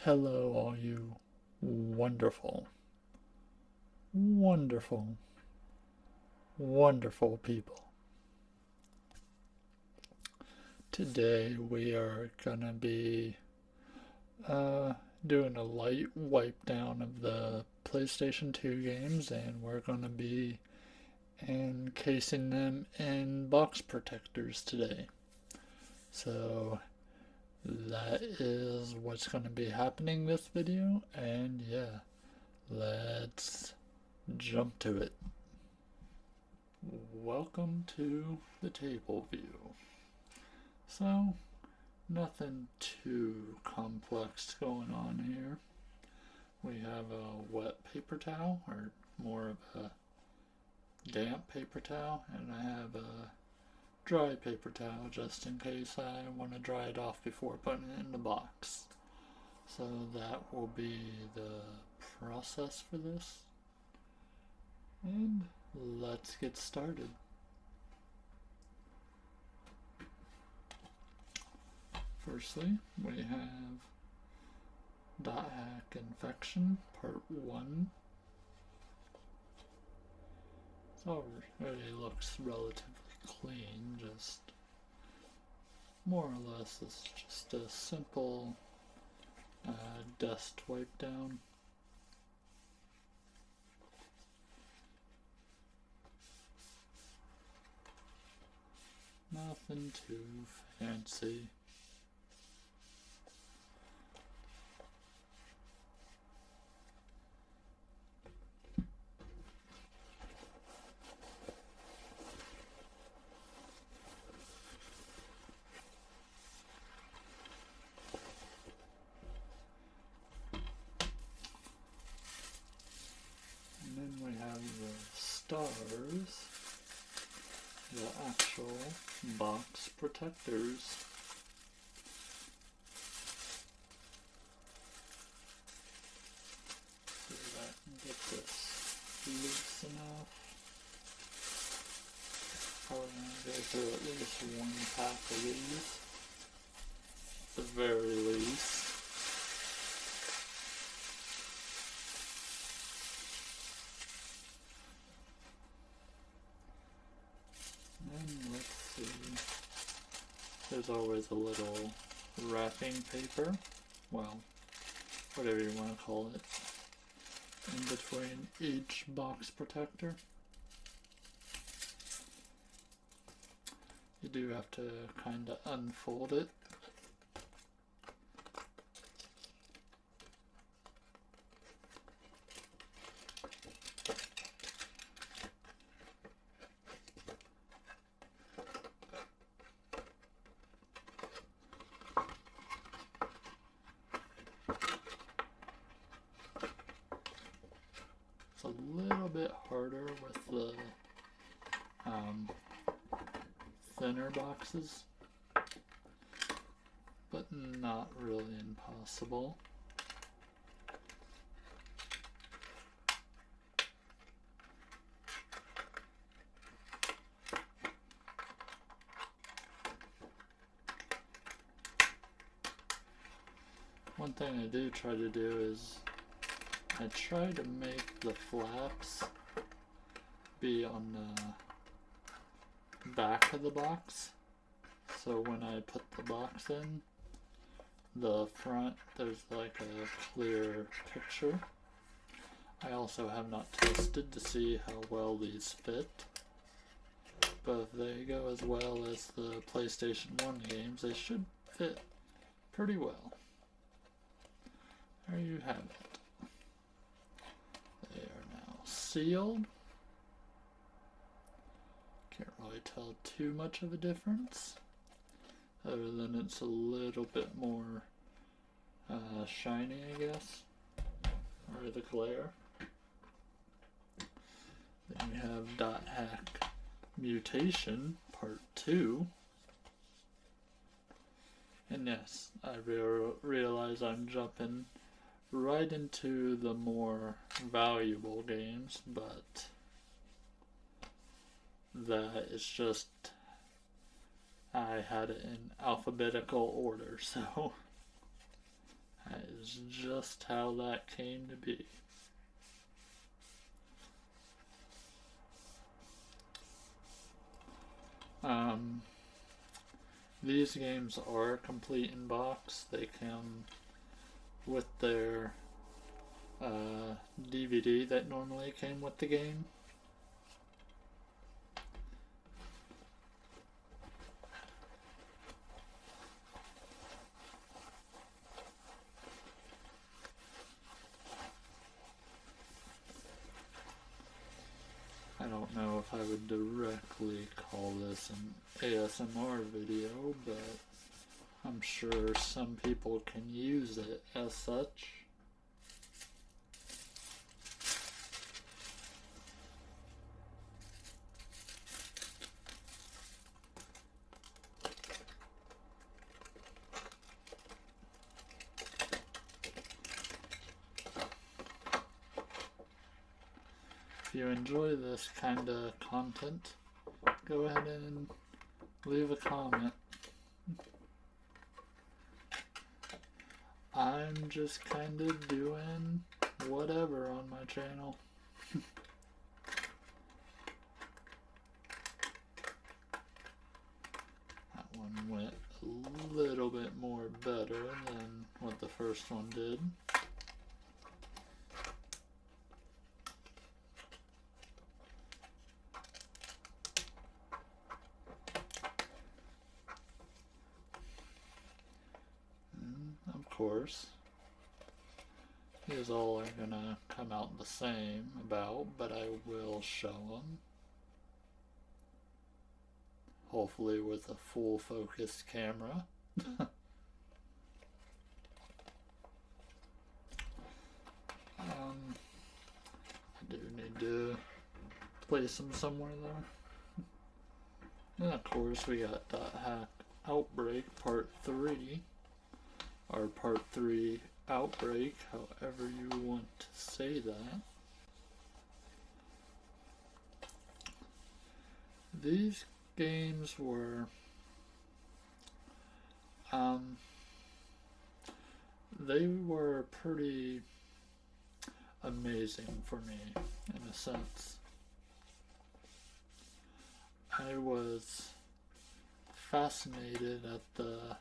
Hello, all you wonderful, wonderful, wonderful people. Today we are gonna be uh, doing a light wipe down of the PlayStation 2 games, and we're gonna be encasing them in box protectors today. So that is what's gonna be happening this video, and yeah, let's jump to it. Welcome to the table view. So, nothing too complex going on here. We have a wet paper towel, or more of a damp paper towel, and I have a dry paper towel just in case I want to dry it off before putting it in the box. So that will be the process for this. And let's get started. Firstly, we have dot hack infection part 1. It already looks relatively clean, just more or less it's just a simple dust wipe down. Nothing too fancy. And then we have the stars, the actual box protectors. See if I can get this loose enough. Probably gonna go through at least one pack of these, at the very least. And let's see. There's always a little wrapping paper, well, whatever you want to call it, in between each box protector. You do have to kind of unfold it. It's a little bit harder with the thinner boxes, but not really impossible. One thing I do try to do is I try to make the flaps be on the back of the box, so when I put the box in the front there's like a clear picture. I also have not tested to see how well these fit, but if they go as well as the PlayStation 1 games, they should fit pretty well. There you have it. They are now sealed. Can't really tell too much of a difference, other than it's a little bit more shiny, I guess, or the glare. Then we have dot hack mutation part 2. And yes, I realize I'm jumping right into the more valuable games, but that is just, I had it in alphabetical order, so I That is just how that came to be. These games are complete in box. They come with their DVD that normally came with the game. I don't know if I would directly call this an ASMR video, but I'm sure some people can use it as such. If you enjoy this kind of content, go ahead and leave a comment. I'm just kind of doing whatever on my channel. That one went a little bit more better than what the first one did. Of course, these all are gonna come out the same but I will show them. Hopefully with a full focus camera. I do need to place them somewhere though. And of course we got Hack Outbreak Part 3. Or Part 3 Outbreak, however you want to say that. These games were they were pretty amazing for me in a sense. I was fascinated at the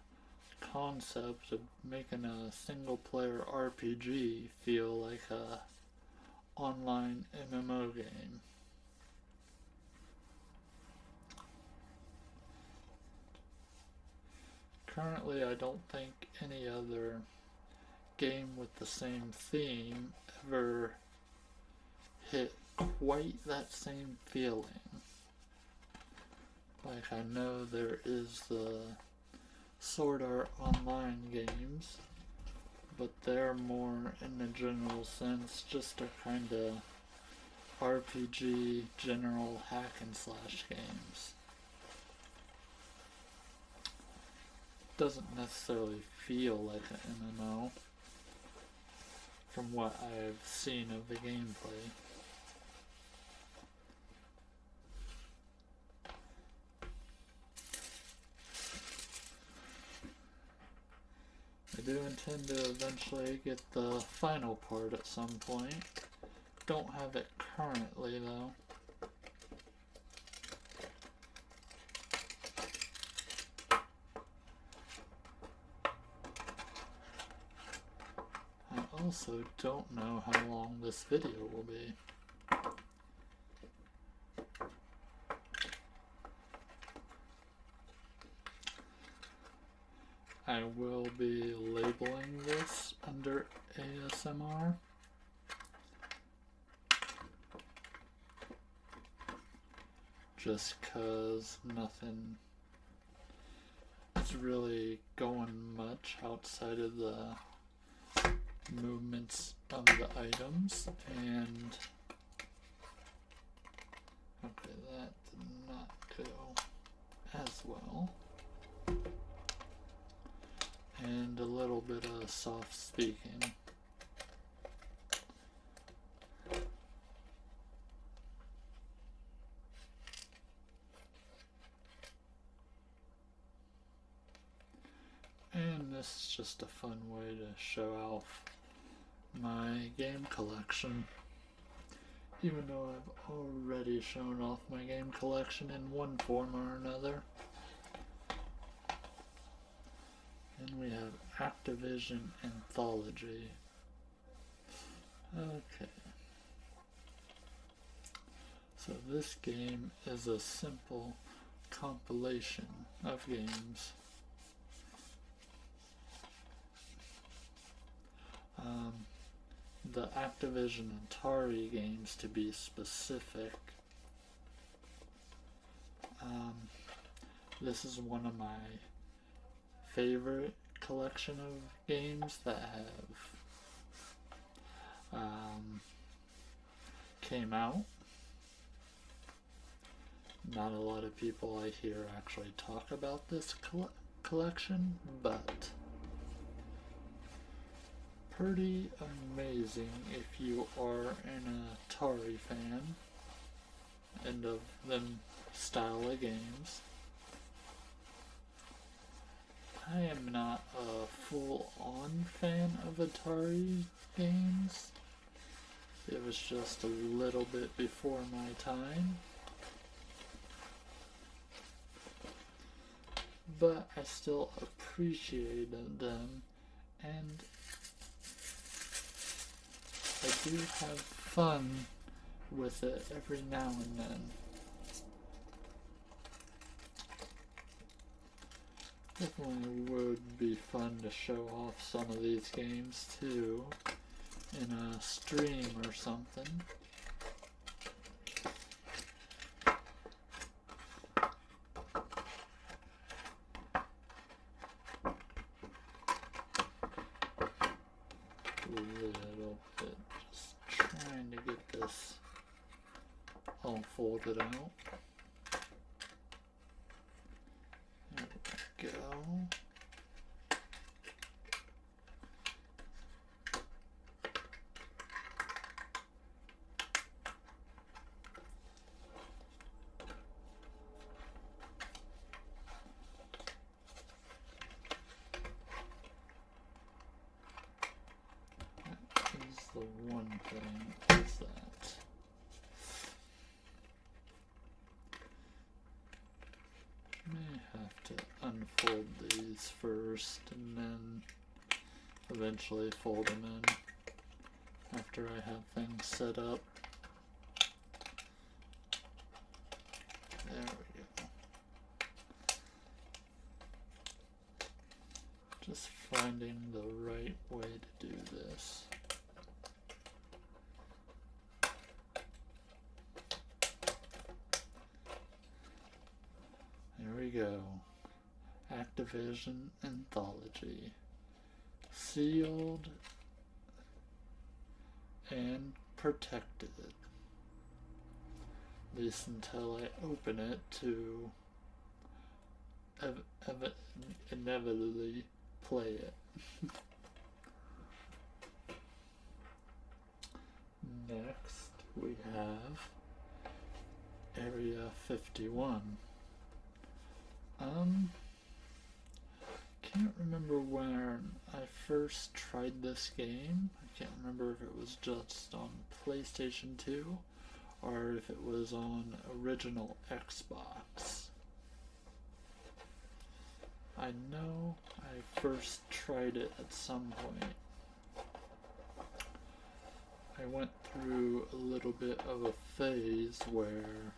concept of making a single player RPG feel like a online MMO game. Currently, I don't think any other game with the same theme ever hit quite that same feeling. Like, I know there is the Sword Art Online games, but they're more, in a general sense, just a kind of RPG general hack and slash games. Doesn't necessarily feel like an MMO from what I've seen of the gameplay. I do intend to eventually get the final part at some point. Don't have it currently though. I also don't know how long this video will be. I will be labeling this under ASMR. Just cause nothing is really going much outside of the movements of the items, and okay, that did not go as well. And a little bit of soft speaking. And this just a fun way to show off my game collection. Even though I've already shown off my game collection in one form or another. And we have Activision Anthology. Okay. So this game is a simple compilation of games. The Activision Atari games, to be specific. This is one of my favorite collection of games that have came out. Not a lot of people I hear actually talk about this collection, but pretty amazing if you are an Atari fan and of them style of games. I am not a full-on fan of Atari games. It was just a little bit before my time. But I still appreciated them, and I do have fun with it every now and then. Definitely would be fun to show off some of these games too in a stream or something. Little bit, just trying to get this all folded out. There we go. The one thing is that may have to unfold these first and then eventually fold them in after I have things set up. There we go. Just finding the right way to do this. There we go. Activision Anthology. Sealed and protected. At least until I open it to inevitably play it. Next we have Area 51. Can't remember when I first tried this game. I can't remember if it was just on PlayStation 2 or if it was on original Xbox. I know I first tried it at some point. I went through a little bit of a phase where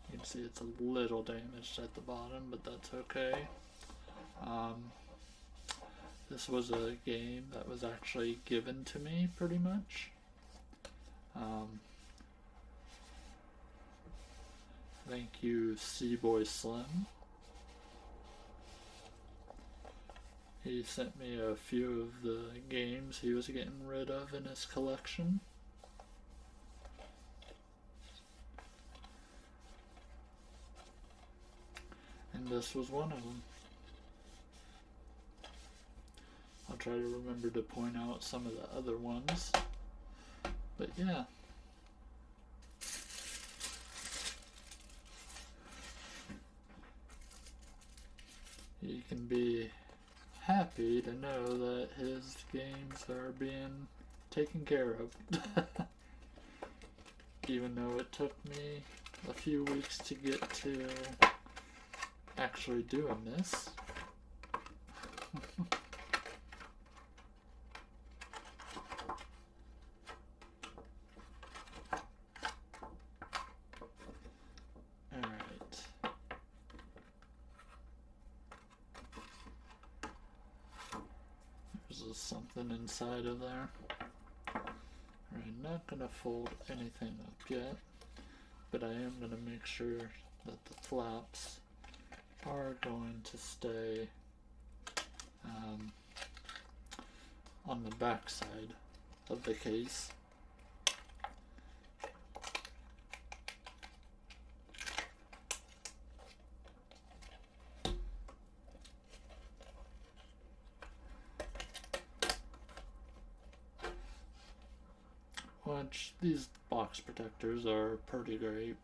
you can see it's a little damaged at the bottom, but that's okay. This was a game that was actually given to me, pretty much. Thank you, C-Boy Slim. He sent me a few of the games he was getting rid of in his collection. And this was one of them. I'll try to remember to point out some of the other ones. But yeah. can be happy to know that his games are being taken care of. Even though it took me a few weeks to get to actually doing this. Alright. There's something inside of there. I'm not going to fold anything up yet, but I am going to make sure that the flaps are going to stay on the back side of the case. Which these box protectors are pretty great.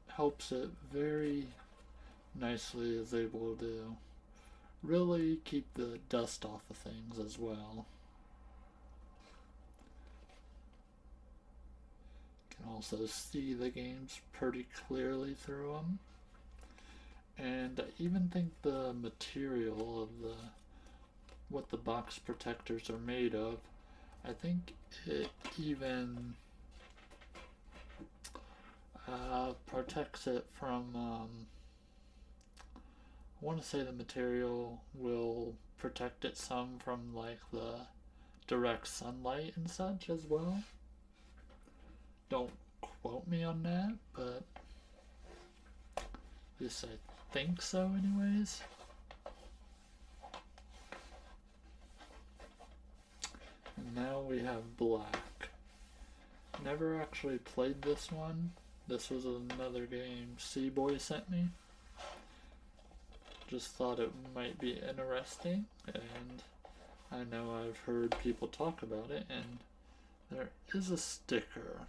Helps it very nicely, is able to really keep the dust off of things as well. You can also see the games pretty clearly through them. And I even think the material of what the box protectors are made of, I think it even protects it from, I want to say the material will protect it some from like the direct sunlight and such as well. Don't quote me on that, but at least I think so anyways. And now we have black. Never actually played this one. This was another game C-Boy sent me. Just thought it might be interesting, and I know I've heard people talk about it, and there is a sticker.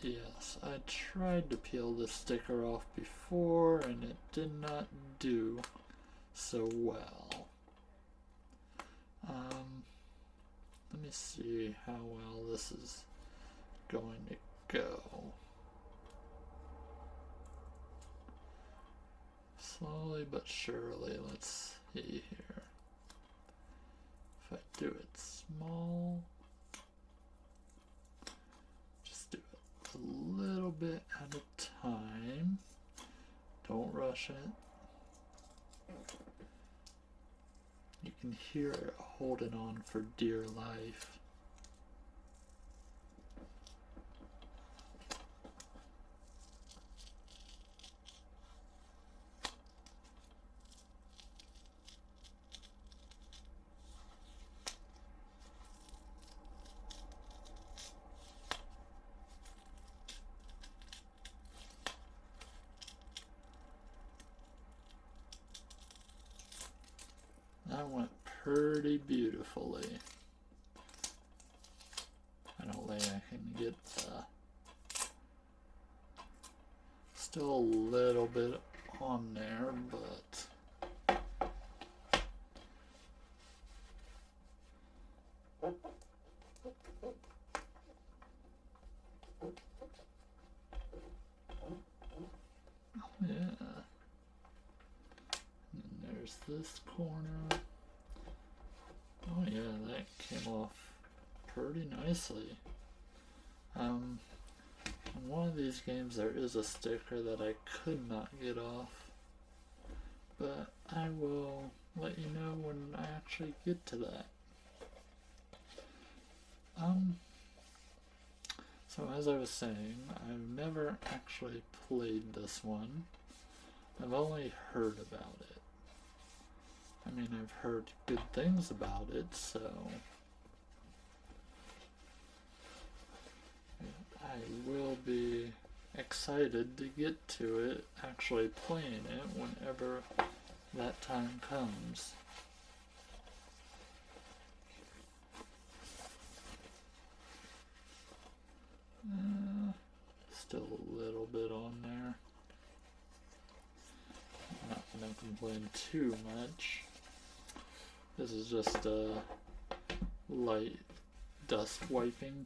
Yes, I tried to peel this sticker off before, and it did not do so well. Let me see how well this is going to go. Slowly but surely, let's see here. If I do it small, just do it a little bit at a time. Don't rush it. You can hear it holding on for dear life. That went pretty beautifully. I don't think I can get still a little bit on there, but yeah. And there's this corner. Oh yeah, that came off pretty nicely. On one of these games there is a sticker that I could not get off, but I will let you know when I actually get to that. So as I was saying, I've never actually played this one. I've only heard about it. I mean, I've heard good things about it, so I will be excited to get to it, actually playing it whenever that time comes. Still a little bit on there. not complain too much. This is just light dust wiping.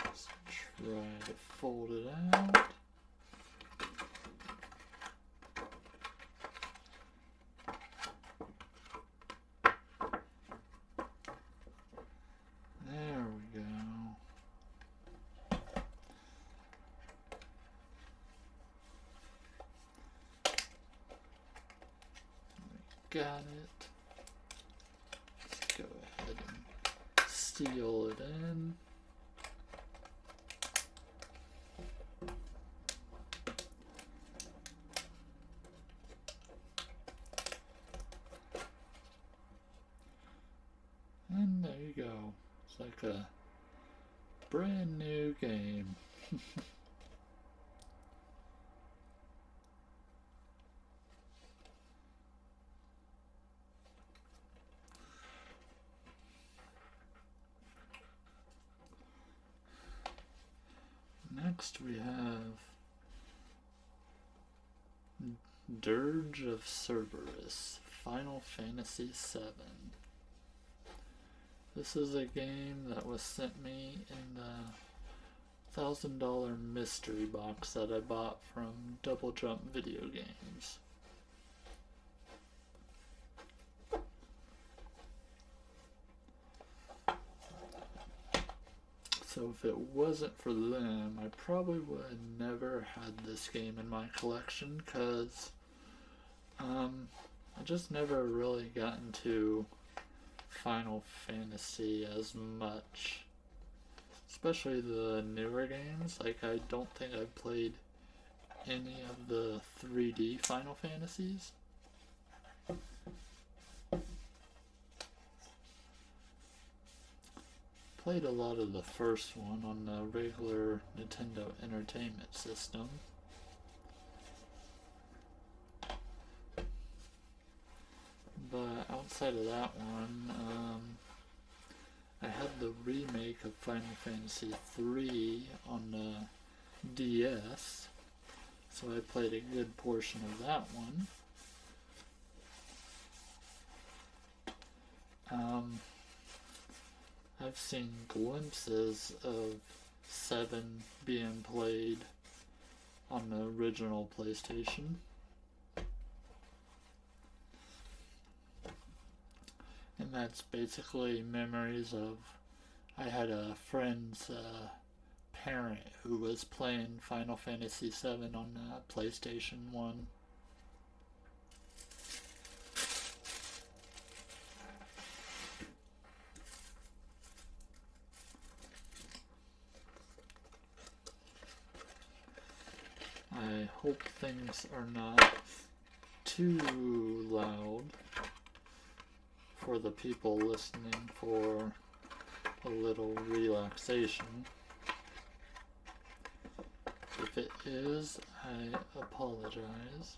Let's try to fold it out. There we go. We got it. Let's go ahead and seal it in. And there you go. It's like a brand new game. Next we have Dirge of Cerberus, Final Fantasy VII. This is a game that was sent me in the $1,000 mystery box that I bought from Double Jump Video Games. So if it wasn't for them, I probably would have never had this game in my collection, because I just never really got into Final Fantasy as much. Especially the newer games. Like, I don't think I've played any of the 3D Final Fantasies. Played a lot of the first one on the regular Nintendo Entertainment System. But outside of that one, I had the remake of Final Fantasy III on the DS, so I played a good portion of that one. I've seen glimpses of 7 being played on the original PlayStation. And that's basically memories of, I had a friend's parent who was playing Final Fantasy VII on PlayStation 1. I hope things are not too loud for the people listening for a little relaxation. If it is, I apologize.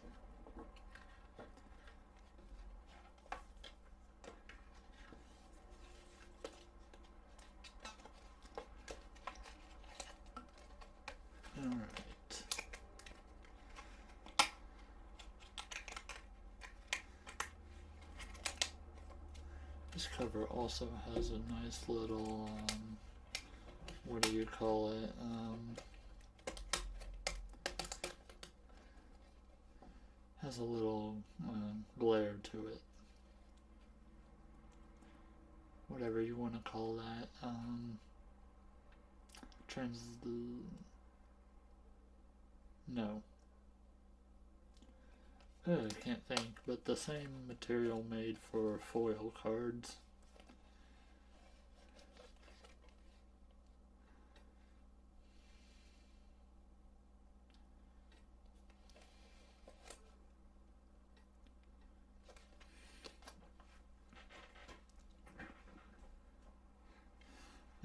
Alright. This cover also has a nice little, what do you call it, has a little glare to it. Whatever you want to call that. No. I can't think, but the same material made for foil cards.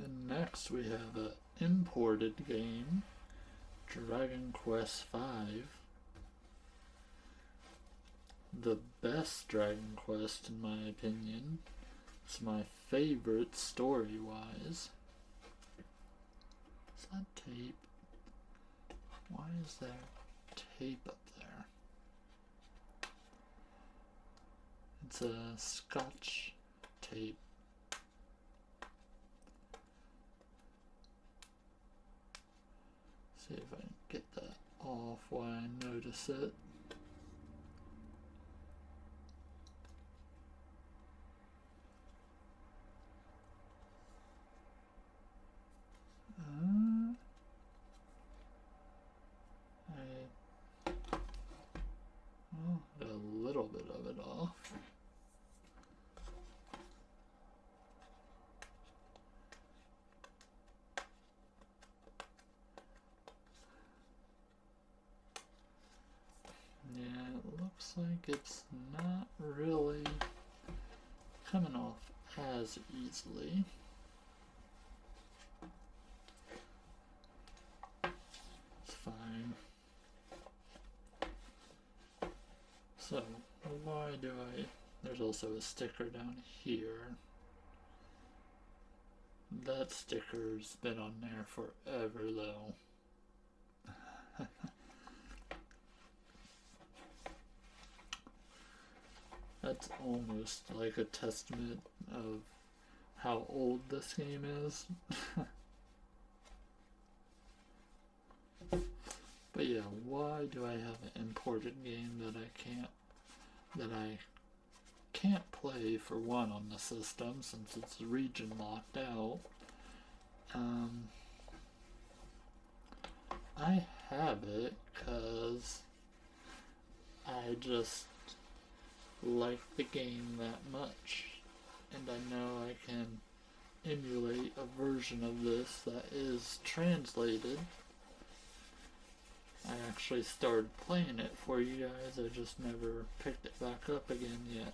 And next we have an imported game, Dragon Quest V. the best Dragon Quest in my opinion. It's my favorite story-wise. Is that tape? Why is there tape up there? It's a Scotch tape. See if I can get that off while I notice it. Got a little bit of it off. Yeah, it looks like it's not really coming off as easily. It's fine. So, why do there's also a sticker down here. That sticker's been on there forever though. That's almost like a testament of how old this game is. But yeah, why do I have an imported game that I can't play for one on the system since it's region locked out? I have it because I just like the game that much, and I know I can emulate a version of this that is translated. I actually started playing it for you guys, I just never picked it back up again yet.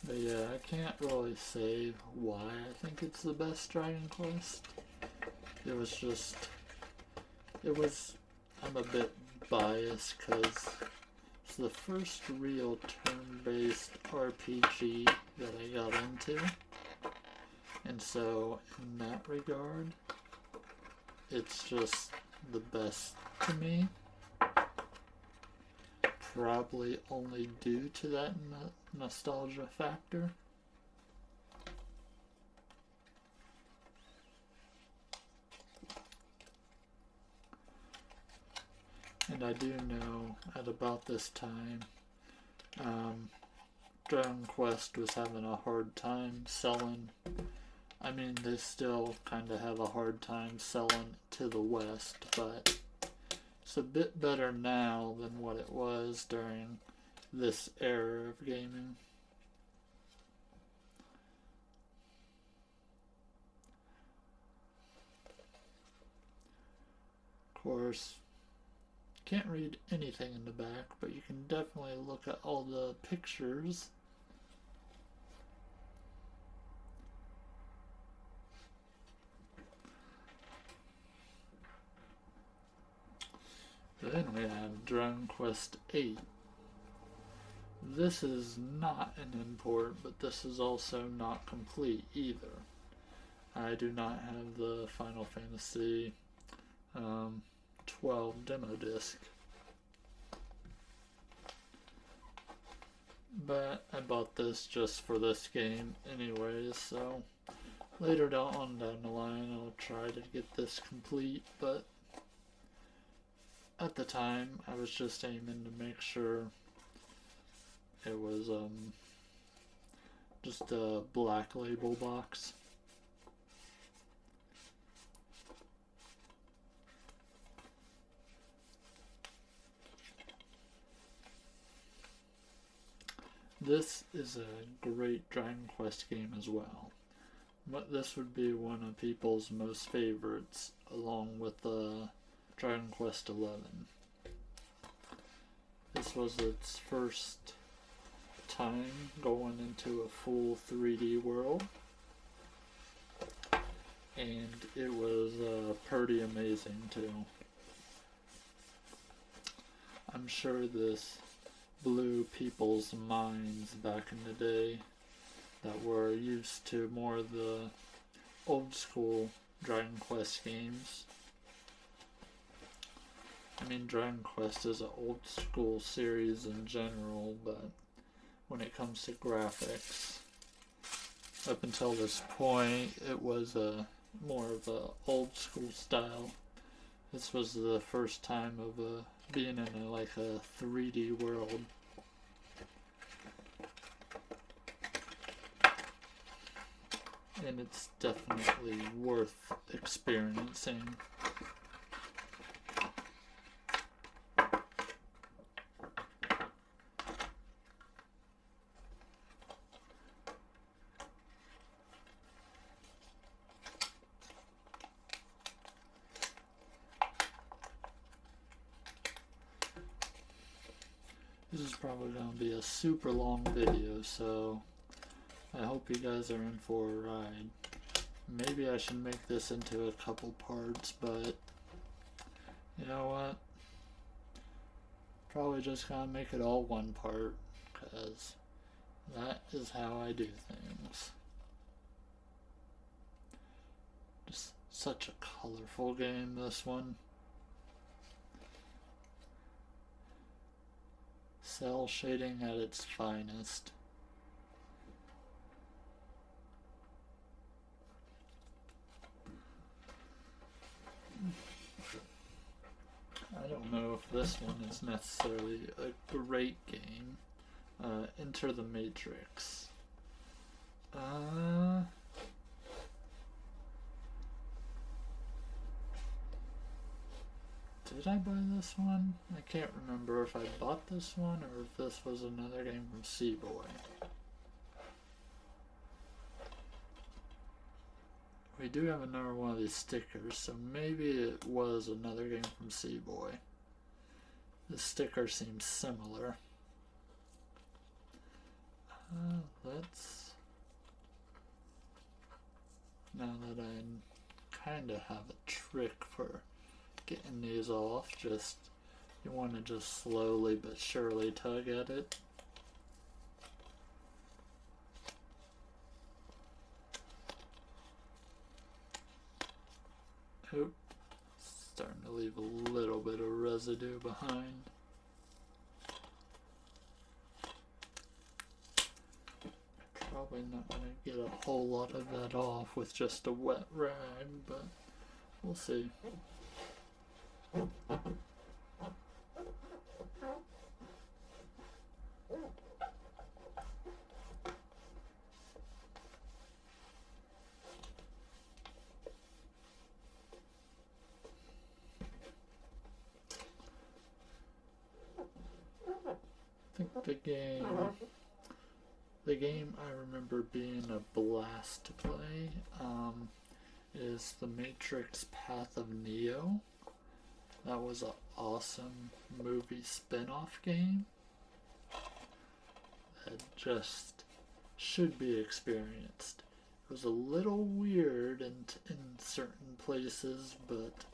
But yeah, I can't really say why I think it's the best Dragon Quest. I'm a bit biased because it's the first real turn-based RPG that I got into. And so, in that regard, it's just the best to me. Probably only due to that nostalgia factor. And I do know at about this time, Dragon Quest was having a hard time selling. I mean, they still kind of have a hard time selling to the West, but it's a bit better now than what it was during this era of gaming. Of course, can't read anything in the back, but you can definitely look at all the pictures. Then we have Dragon Quest VIII. This is not an import, but this is also not complete either. I do not have the Final Fantasy 12 demo disc. But I bought this just for this game anyways, so later down the line I'll try to get this complete, but at the time I was just aiming to make sure it was just a black label box. This is a great Dragon Quest game as well. But this would be one of people's most favorites, along with Dragon Quest XI. This was its first time going into a full 3D world. and it was pretty amazing too. I'm sure this blew people's minds back in the day that were used to more of the old school Dragon Quest games. I mean, Dragon Quest is an old school series in general, but when it comes to graphics, up until this point, it was more of a old school style. This was the first time of being in a 3D world. And it's definitely worth experiencing. This is probably going to be a super long video, so I hope you guys are in for a ride. Maybe I should make this into a couple parts, but you know what? Probably just gonna make it all one part, because that is how I do things. Just such a colorful game, this one. Cell shading at its finest. I don't know if this one is necessarily a great game. Enter the Matrix. Did I buy this one? I can't remember if I bought this one or if this was another game from Seaboy. We do have another one of these stickers, so maybe it was another game from Seaboy. The sticker seems similar. Let's... Now that I kind of have a trick for getting these off, you want to just slowly but surely tug at it. Oop, starting to leave a little bit of residue behind. Probably not going to get a whole lot of that off with just a wet rag, but we'll see. I think the game I remember being a blast to play is The Matrix Path of Neo. That was an awesome movie spin-off game that just should be experienced. It was a little weird in certain places, but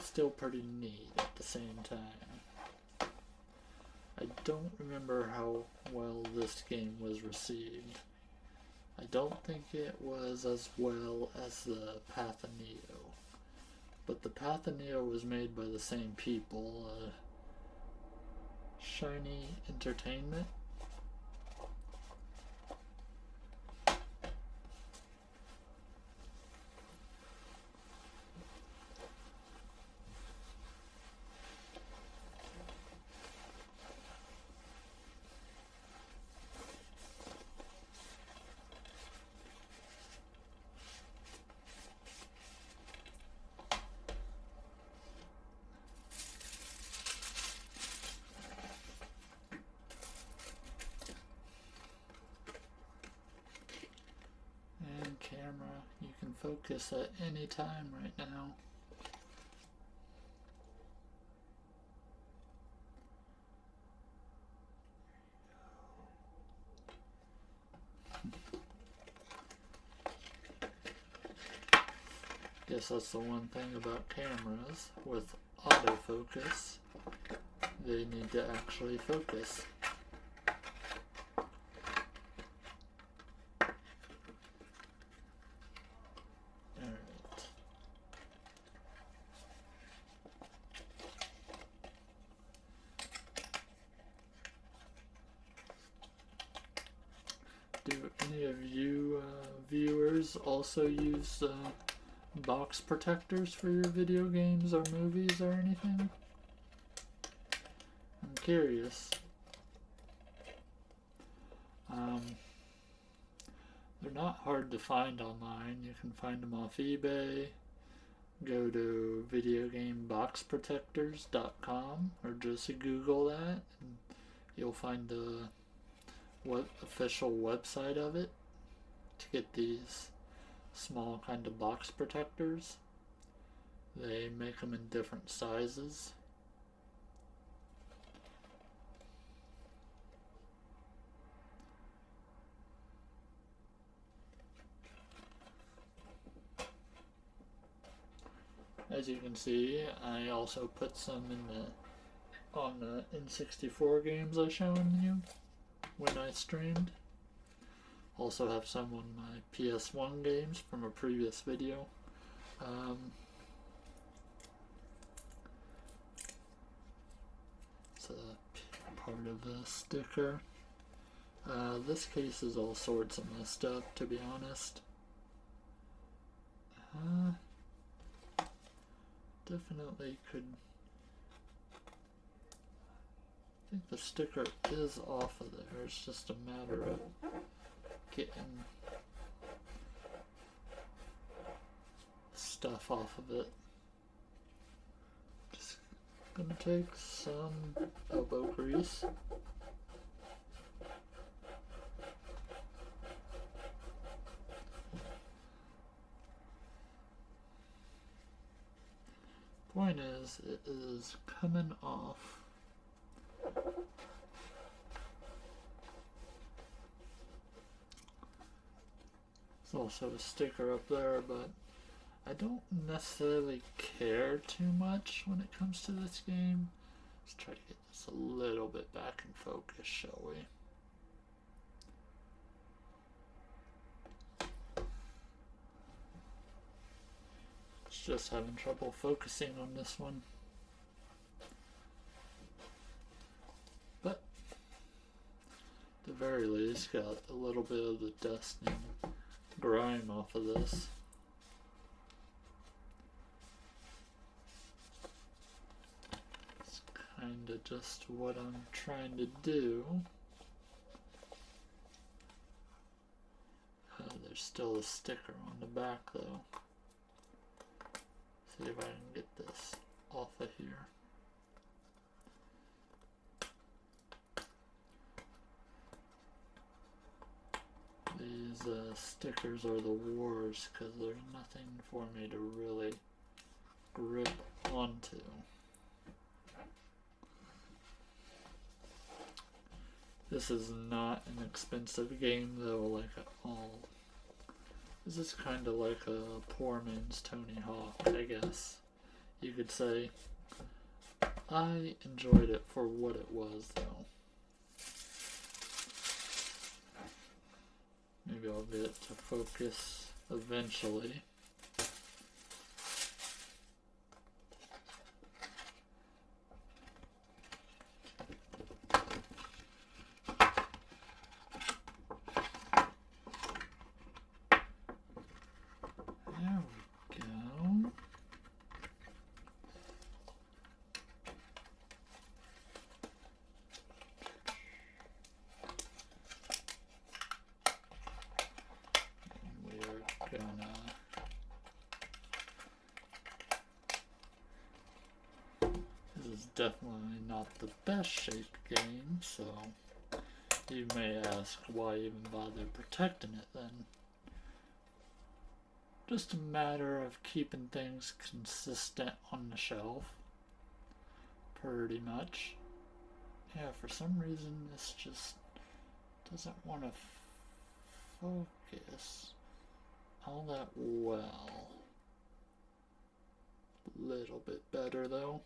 still pretty neat at the same time. I don't remember how well this game was received. I don't think it was as well as the Path of Neo. But the Path of Neo was made by the same people, Shiny Entertainment. Camera, you can focus at any time right now. guess that's the one thing about cameras. With autofocus, they need to actually focus. Alright. Do any of you viewers also use box protectors for your video games or movies or anything? I'm curious. They're not hard to find online. You can find them off eBay. Go to videogameboxprotectors.com or just Google that and you'll find the official website of it to get these small kind of box protectors. They make them in different sizes. As you can see, I also put some in on the N64 games I shown you when I streamed. Also have some on my PS1 games from a previous video. It's a part of the sticker. This case is all sorts of messed up, to be honest. Definitely could. I think the sticker is off of there. It's just a matter of getting stuff off of it. Just gonna take some elbow grease. Point is, it is coming off. There's also a sticker up there, but I don't necessarily care too much when it comes to this game. Let's try to get this a little bit back in focus, shall we? Just having trouble focusing on this one. But at the very least, got a little bit of the dust and grime off of this. It's kind of just what I'm trying to do. There's still a sticker on the back though. See if I can get this off of here. These stickers are the wars because there's nothing for me to really grip onto. This is not an expensive game though, like at all. This is kind of like a poor man's Tony Hawk, I guess you could say. I enjoyed it for what it was, though. Maybe I'll get it to focus eventually. Definitely not the best shaped game, so you may ask why even bother protecting it then. Just a matter of keeping things consistent on the shelf, pretty much. Yeah, for some reason this just doesn't want to focus all that well. little bit better though.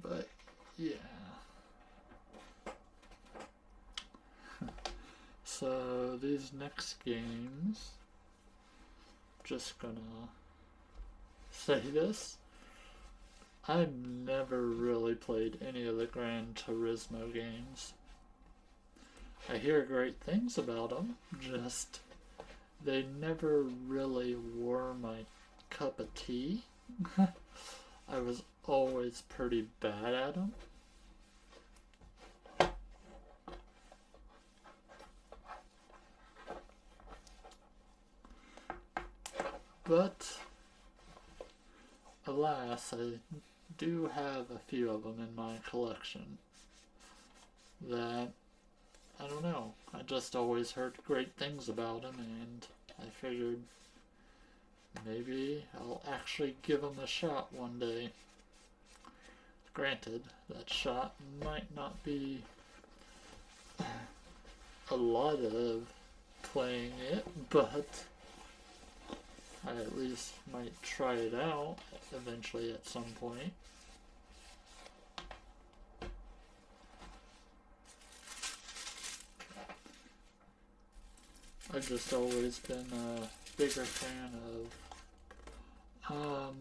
But yeah. So these next games, just gonna say this. I've never really played any of the Gran Turismo games. I hear great things about them, just they never really were my cup of tea. I was always pretty bad at them. But alas, I do have a few of them in my collection that, I don't know, I just always heard great things about them, and I figured maybe I'll actually give them a shot one day. Granted, that shot might not be a lot of playing it, but I at least might try it out eventually at some point. I've just always been a bigger fan of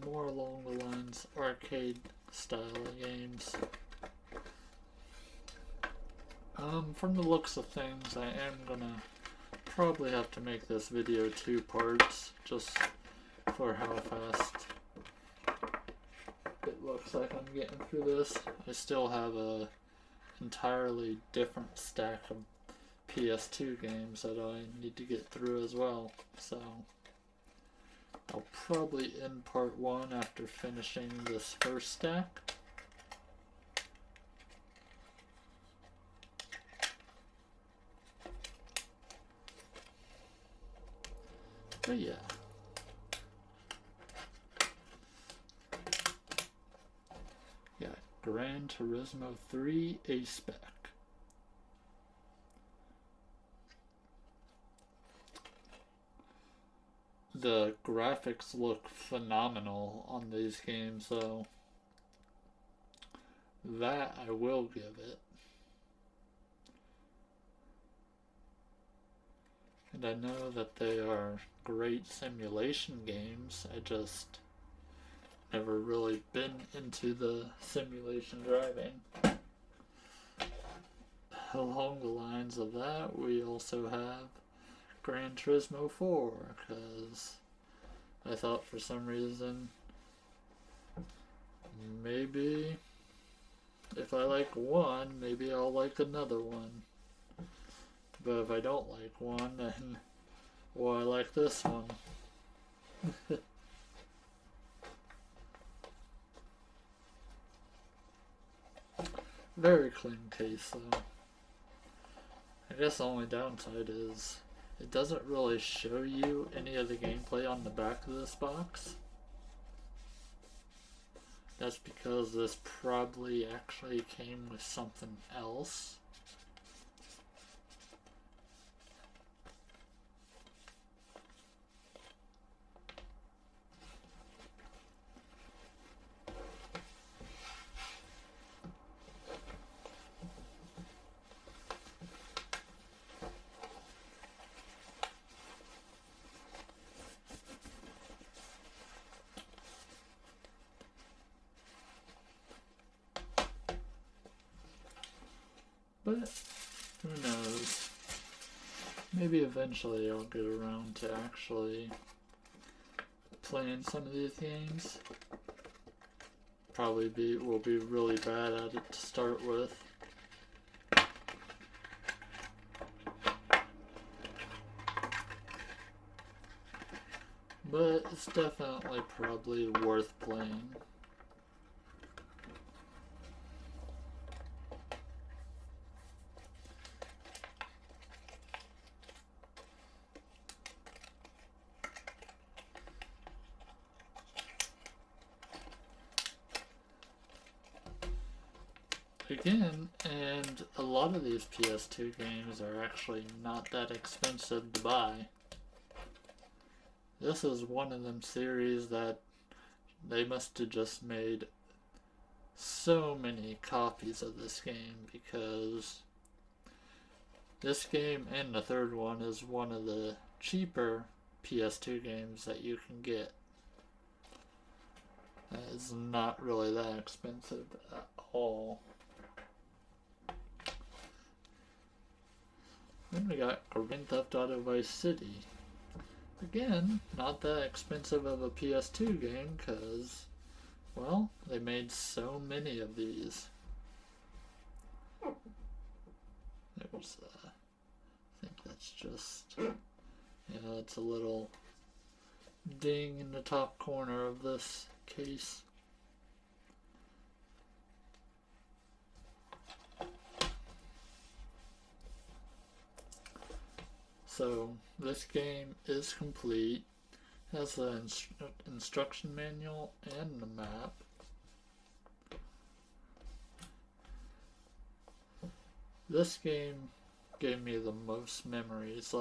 more along the lines arcade style of games. From the looks of things, I am gonna probably have to make this video 2 parts just for how fast it looks like I'm getting through this. I still have a entirely different stack of PS2 games that I need to get through as well, so I'll probably end part 1 after finishing this first stack. But yeah. Yeah, Gran Turismo 3 A-Spec. The graphics look phenomenal on these games, though. That I will give it. And I know that they are great simulation games. I just never really been into the simulation driving. Along the lines of that, we also have Gran Turismo 4, because I thought for some reason maybe if I like one, maybe I'll like another one. But if I don't like one, then, well, I like this one. Very clean case, though. I guess the only downside is it doesn't really show you any of the gameplay on the back of this box. That's because this probably actually came with something else. But who knows? Maybe eventually I'll get around to actually playing some of these games. Probably will be really bad at it to start with. But it's definitely probably worth playing. Again, and a lot of these PS2 games are actually not that expensive to buy. this is one of them series that they must have just made so many copies of this game, because this game and the third one is one of the cheaper PS2 games that you can get. That is not really that expensive at all. Then we got Grand Theft Auto Vice City. Again, not that expensive of a PS2 game, because, well, they made so many of these. There's, I think that's just, it's a little ding in the top corner of this case. So this game is complete. It has the instruction manual and the map. This game gave me the most memories.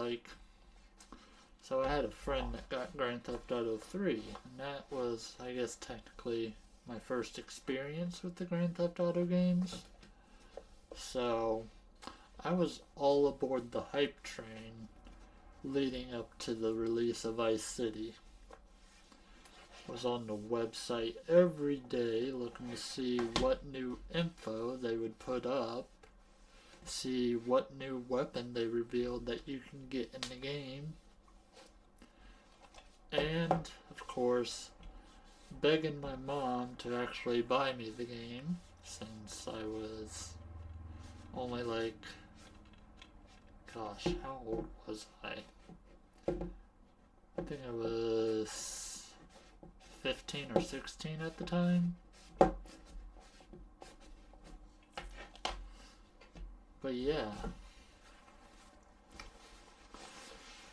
So I had a friend that got Grand Theft Auto 3, and that was, I guess, technically my first experience with the Grand Theft Auto games. So I was all aboard the hype train leading up to the release of Vice City. Was on the website every day looking to see what new info they would put up, see what new weapon they revealed that you can get in the game, and, of course, begging my mom to actually buy me the game, since I was only how old was I? I think I was 15 or 16 at the time. But yeah,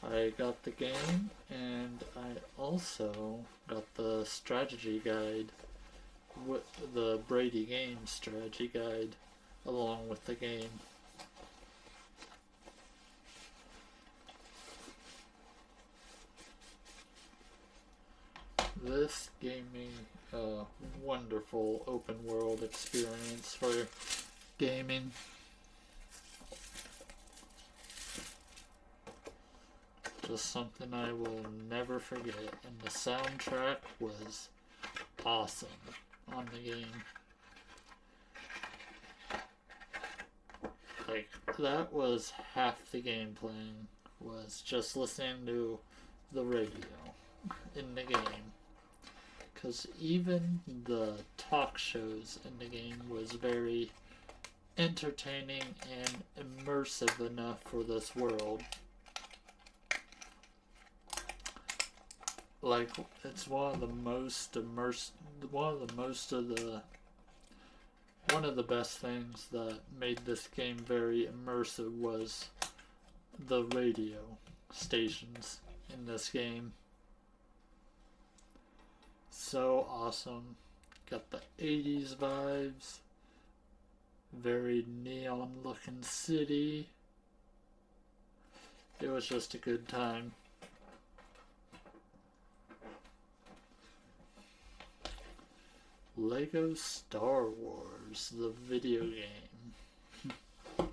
I got the game, and I also got the strategy guide, with the Brady Games strategy guide, along with the game. This gave me a wonderful open world experience for gaming. Just something I will never forget, and the soundtrack was awesome on the game. That was half the game playing, was just listening to the radio in the game. Because even the talk shows in the game was very entertaining and immersive enough for this world. It's one of the best things that made this game very immersive was the radio stations in this game. So awesome. Got the 80s vibes. Very neon looking city. It was just a good time. Lego Star Wars, the video game.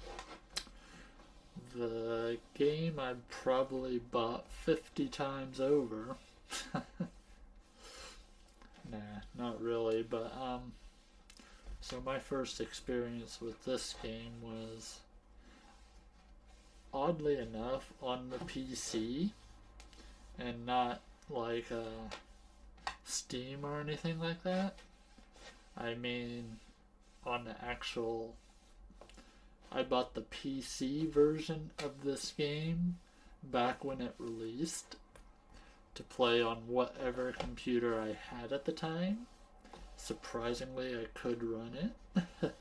The game I probably bought 50 times over. Nah, not really, but so my first experience with this game was, oddly enough, on the PC, and not Steam or anything like that. I mean, on the actual, I bought the PC version of this game back when it released to play on whatever computer I had at the time. Surprisingly, I could run it.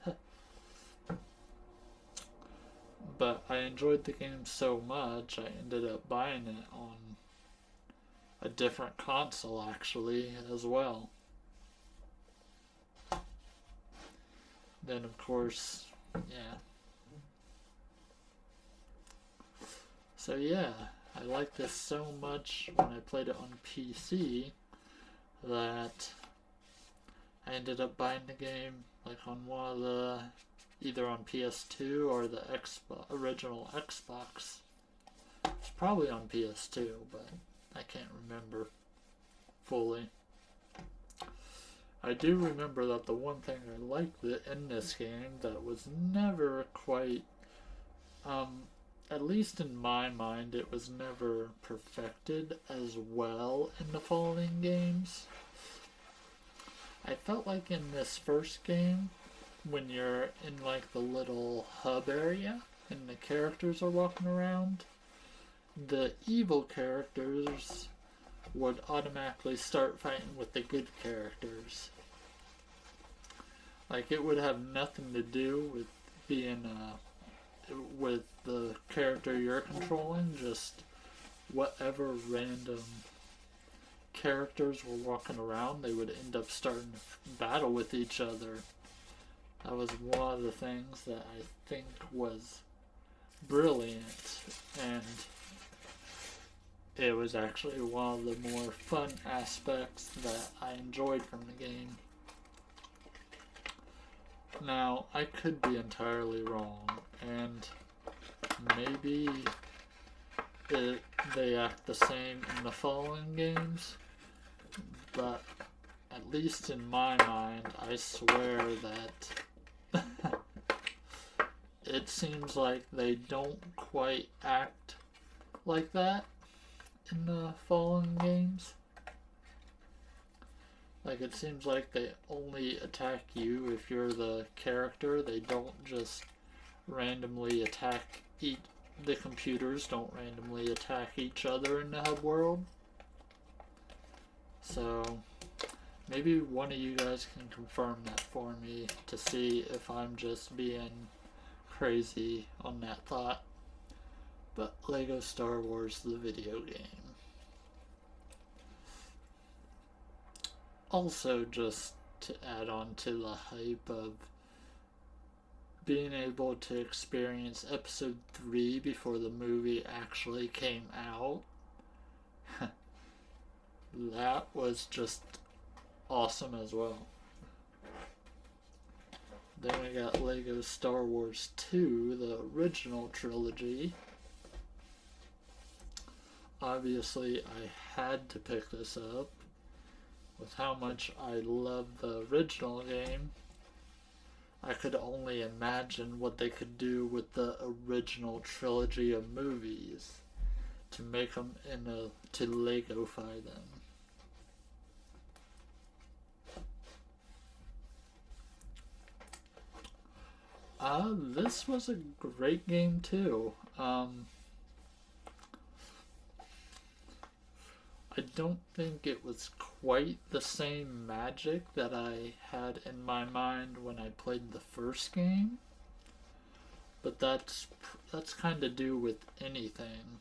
But I enjoyed the game so much, I ended up buying it on a different console, actually, as well. Then, of course, yeah. So, yeah, I liked this so much when I played it on PC that I ended up buying the game like on one of the, either on PS2 or the original Xbox. It's probably on PS2, but I can't remember fully. I do remember that the one thing I liked in this game that was never quite, at least in my mind, it was never perfected as well in the following games. I felt like in this first game, when you're in like the little hub area and the characters are walking around, the evil characters would automatically start fighting with the good characters. Like, it would have nothing to do with being with the character you're controlling, just whatever random characters were walking around, they would end up starting to battle with each other. That was one of the things that I think was brilliant, and it was actually one of the more fun aspects that I enjoyed from the game. Now, I could be entirely wrong, and maybe they act the same in the following games, but at least in my mind, I swear that it seems like they don't quite act like that in the following games. Like, it seems like they only attack you if you're the character. They don't just randomly attack the computers don't randomly attack each other in the hub world. So, maybe one of you guys can confirm that for me to see if I'm just being crazy on that thought. But Lego Star Wars, the video game. Also, just to add on to the hype of being able to experience episode 3 before the movie actually came out, that was just awesome as well. Then we got Lego Star Wars 2, the original trilogy. Obviously, I had to pick this up. With how much I love the original game, I could only imagine what they could do with the original trilogy of movies to make them to Lego-fy them. This was a great game too. I don't think it was quite the same magic that I had in my mind when I played the first game, but that's kind of due with anything.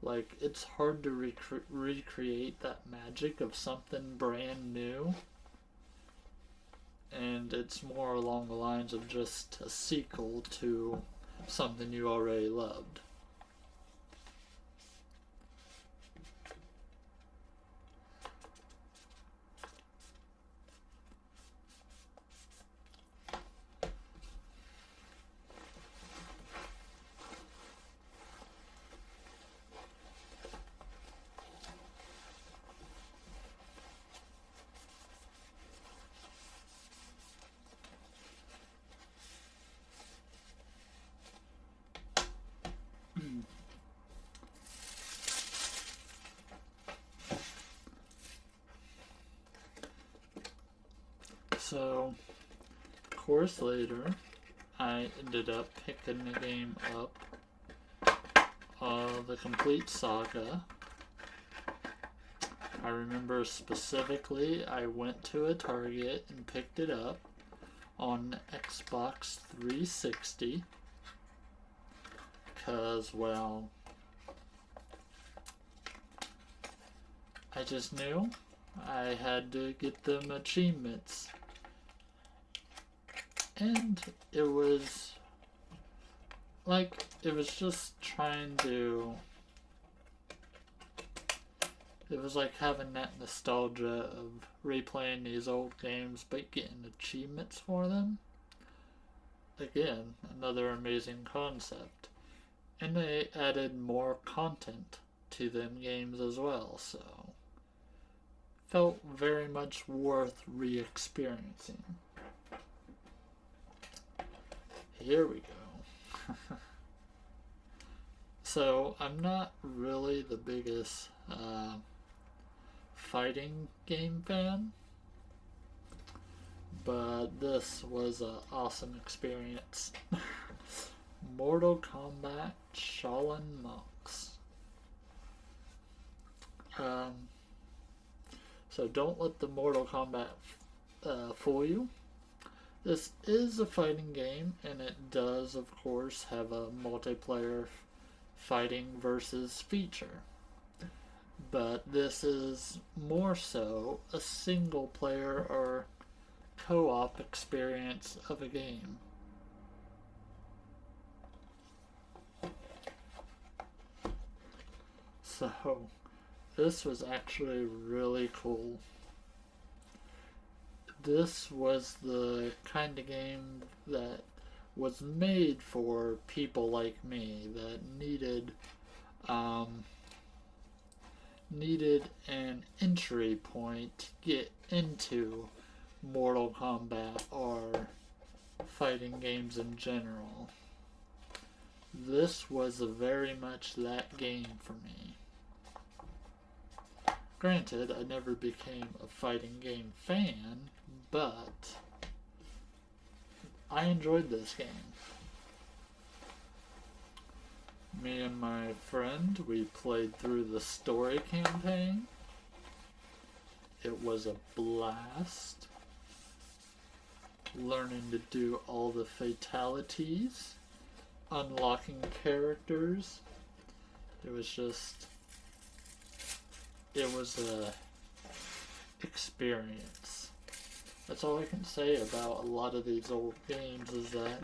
Like, it's hard to recreate that magic of something brand new, and it's more along the lines of just a sequel to something you already loved. So, of course, later, I ended up picking the game up, the complete saga. I remember specifically I went to a Target and picked it up on Xbox 360 because, well, I just knew I had to get them achievements. And it was just trying to it was like having that nostalgia of replaying these old games but getting achievements for them. Again, another amazing concept. And they added more content to them games as well, so felt very much worth re-experiencing. Here we go. So, I'm not really the biggest fighting game fan, but this was an awesome experience. Mortal Kombat Shaolin Monks. So don't let the Mortal Kombat fool you. This is a fighting game, and it does, of course, have a multiplayer fighting versus feature. But this is more so a single player or co-op experience of a game. So, this was actually really cool. This was the kind of game that was made for people like me that needed an entry point to get into Mortal Kombat or fighting games in general. This was very much that game for me. Granted, I never became a fighting game fan, but I enjoyed this game. Me and my friend, we played through the story campaign. It was a blast. Learning to do all the fatalities, unlocking characters. It was a experience. That's all I can say about a lot of these old games, is that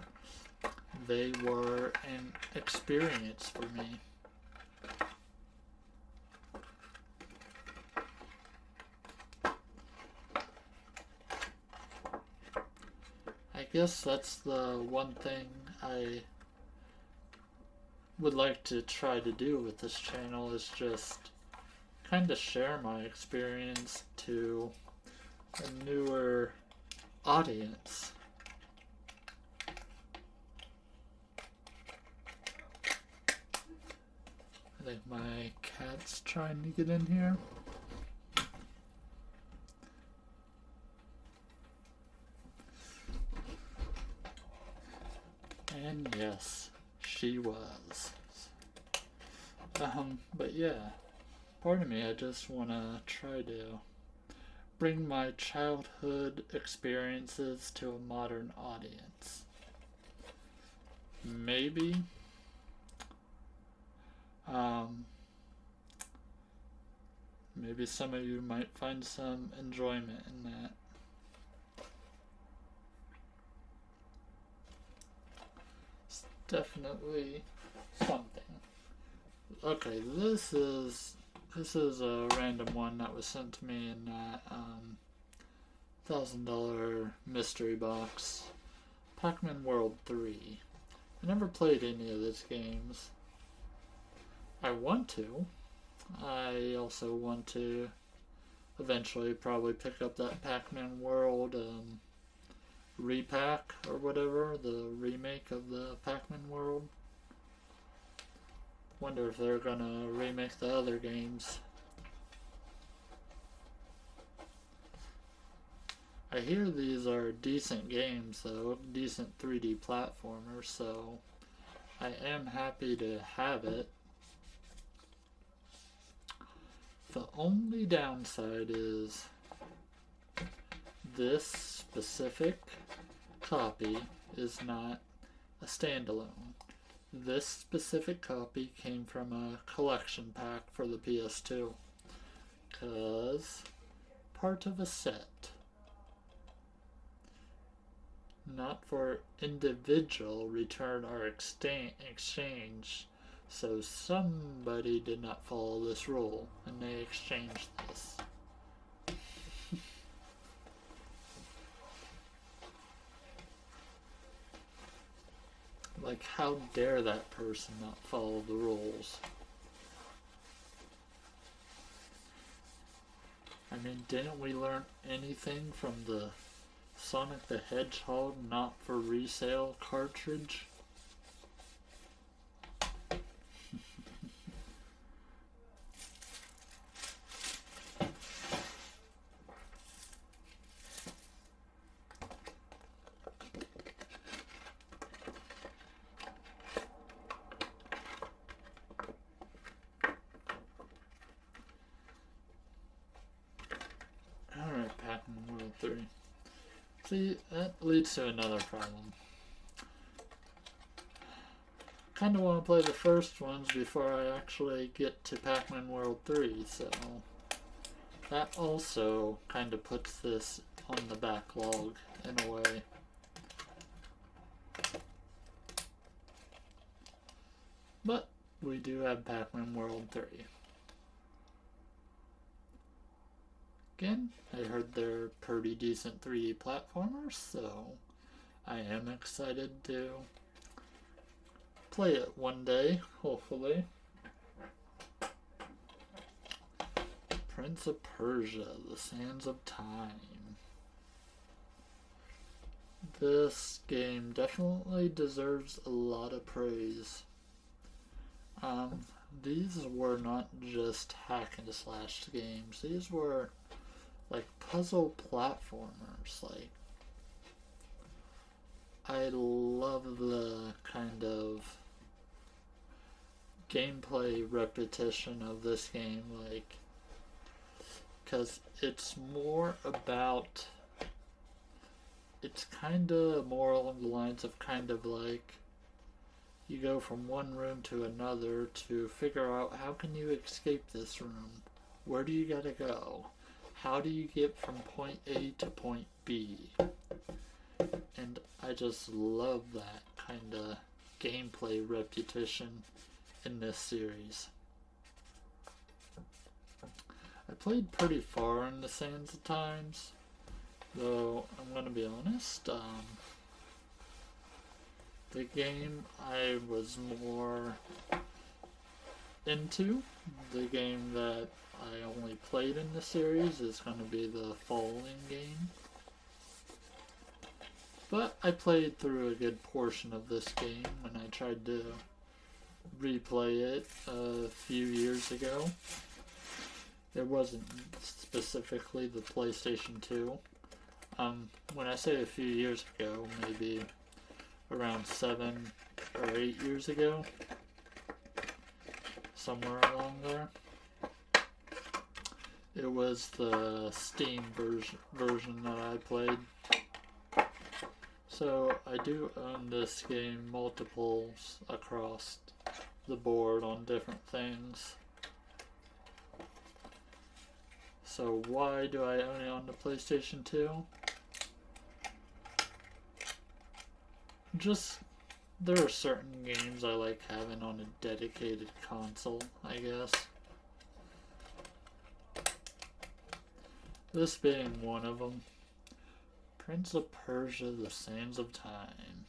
they were an experience for me. I guess that's the one thing I would like to try to do with this channel, is just kind of share my experience to a newer audience. I think my cat's trying to get in here. And yes, she was. But yeah, pardon me, I just want to try to bring my childhood experiences to a modern audience. Maybe maybe some of you might find some enjoyment in that. It's definitely something. Okay, this is a random one that was sent to me in that $1,000 mystery box. Pac-Man World 3. I never played any of these games. I want to. I also want to eventually probably pick up that Pac-Man World repack or whatever, the remake of the Pac-Man World. Wonder if they're gonna remake the other games. I hear these are decent games though, decent 3D platformers, so I am happy to have it. The only downside is this specific copy is not a standalone. This specific copy came from a collection pack for the PS2, because part of a set, not for individual return or exchange So somebody did not follow this rule, and they exchanged this. Like, how dare that person not follow the rules? I mean, didn't we learn anything from the Sonic the Hedgehog not for resale cartridge? Alright, Pac-Man World 3. See, that leads to another problem. Kind of want to play the first ones before I actually get to Pac-Man World 3, so that also kind of puts this on the backlog in a way. But we do have Pac-Man World 3. Again, I heard they're pretty decent 3D platformers, so I am excited to play it one day, hopefully. Prince of Persia, The Sands of Time. This game definitely deserves a lot of praise. These were not just hack and slash games. These were like puzzle platformers. Like, I love the kind of gameplay repetition of this game, like, because it's more about, it's kind of more along the lines of kind of like you go from one room to another to figure out how can you escape this room, where do you gotta go, how do you get from point A to point B. And I just love that kind of gameplay repetition in this series. I played pretty far in the Sands of Times, though I'm gonna be honest, the game I was more into, the game that I only played in the series, is going to be the following game. But I played through a good portion of this game when I tried to replay it a few years ago. It wasn't specifically the PlayStation 2. When I say a few years ago, maybe around 7 or 8 years ago. Somewhere along there. It was the Steam version that I played. So I do own this game multiples across the board on different things. So why do I own it on the PlayStation 2? Just, there are certain games I like having on a dedicated console, I guess. This being one of them. Prince of Persia, The Sands of Time.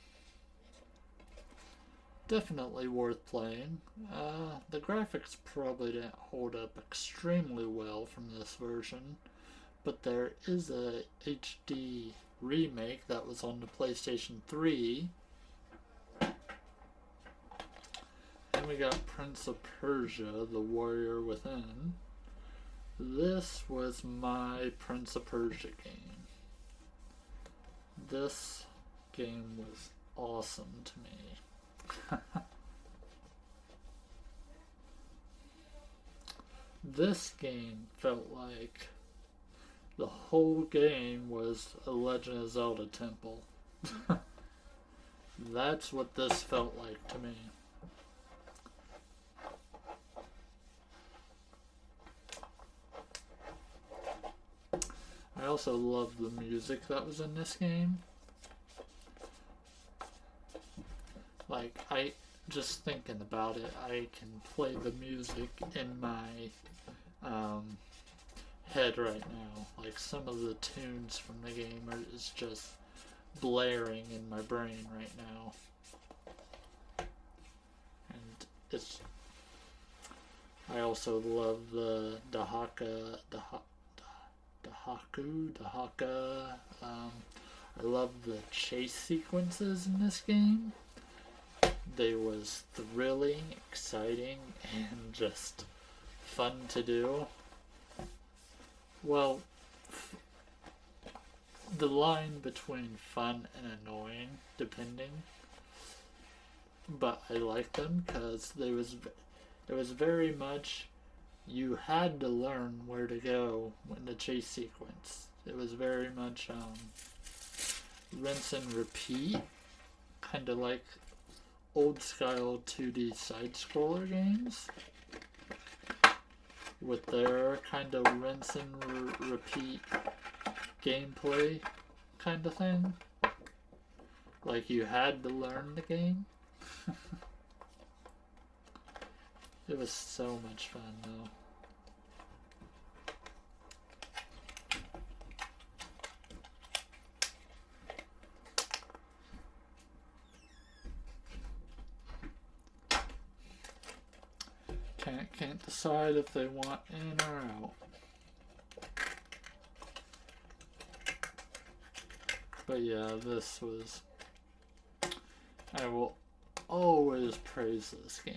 Definitely worth playing. The graphics probably didn't hold up extremely well from this version, but there is a HD remake that was on the PlayStation 3. And we got Prince of Persia, The Warrior Within. This was my Prince of Persia game. This game was awesome to me. This game felt like the whole game was a Legend of Zelda temple. That's what this felt like to me. I also love the music that was in this game. Like, just thinking about it, I can play the music in my head right now. Like some of the tunes from the game is just blaring in my brain right now, and it's. I also love the Dahaka. I love the chase sequences in this game. They was thrilling, exciting, and just fun to do. Well, the line between fun and annoying, depending. But I liked them because it was very much you had to learn where to go in the chase sequence. It was very much rinse and repeat, kind of like old style 2D side scroller games with their kind of rinse and repeat gameplay kind of thing. Like you had to learn the game. It was so much fun though. Can't decide if they want in or out. But yeah, this was. I will always praise this game.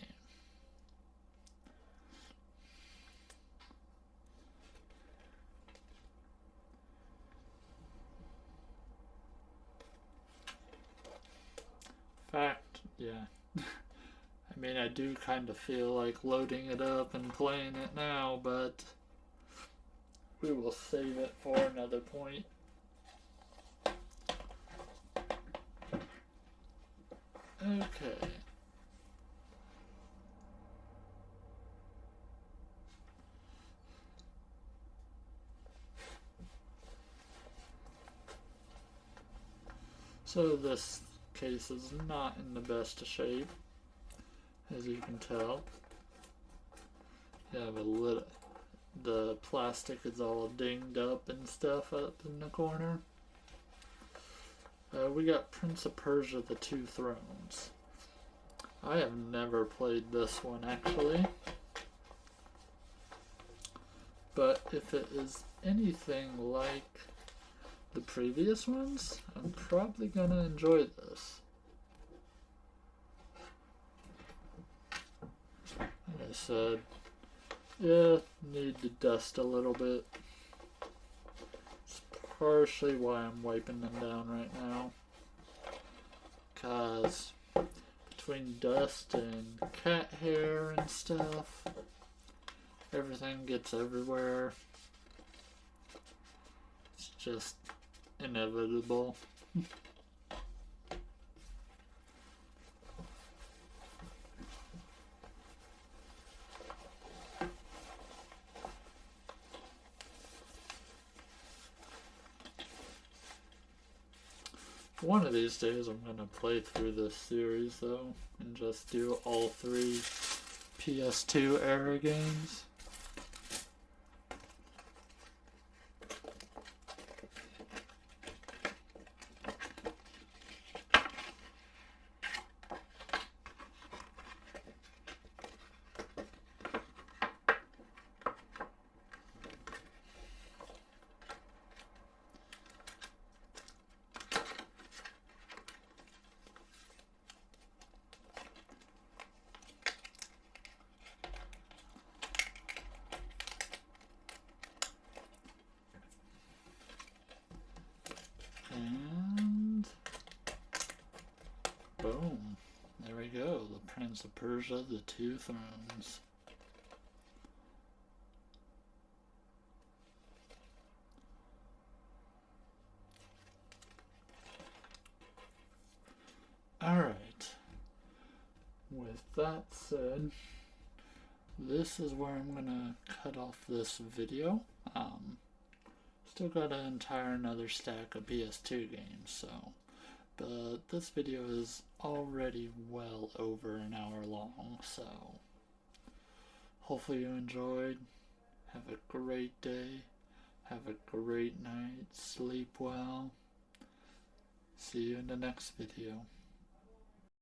Fact, yeah. I mean, I do kind of feel like loading it up and playing it now, but we will save it for another point. Okay. So this case is not in the best of shape, as you can tell. You have the plastic is all dinged up and stuff up in the corner. We got Prince of Persia: The Two Thrones. I have never played this one actually, but if it is anything like the previous ones, I'm probably gonna enjoy this. Like I said, yeah, need to dust a little bit. It's partially why I'm wiping them down right now. Cause between dust and cat hair and stuff, everything gets everywhere. It's just inevitable. One of these days I'm going to play through this series though and just do all 3 PS2 era games. And boom, there we go, the Prince of Persia: The Two Thrones. Alright, with that said, this is where I'm gonna cut off this video. Still got an entire another stack of PS2 games, so But this video is already well over an hour long, so hopefully you enjoyed. Have a great day. Have a great night. Sleep well. See you in the next video.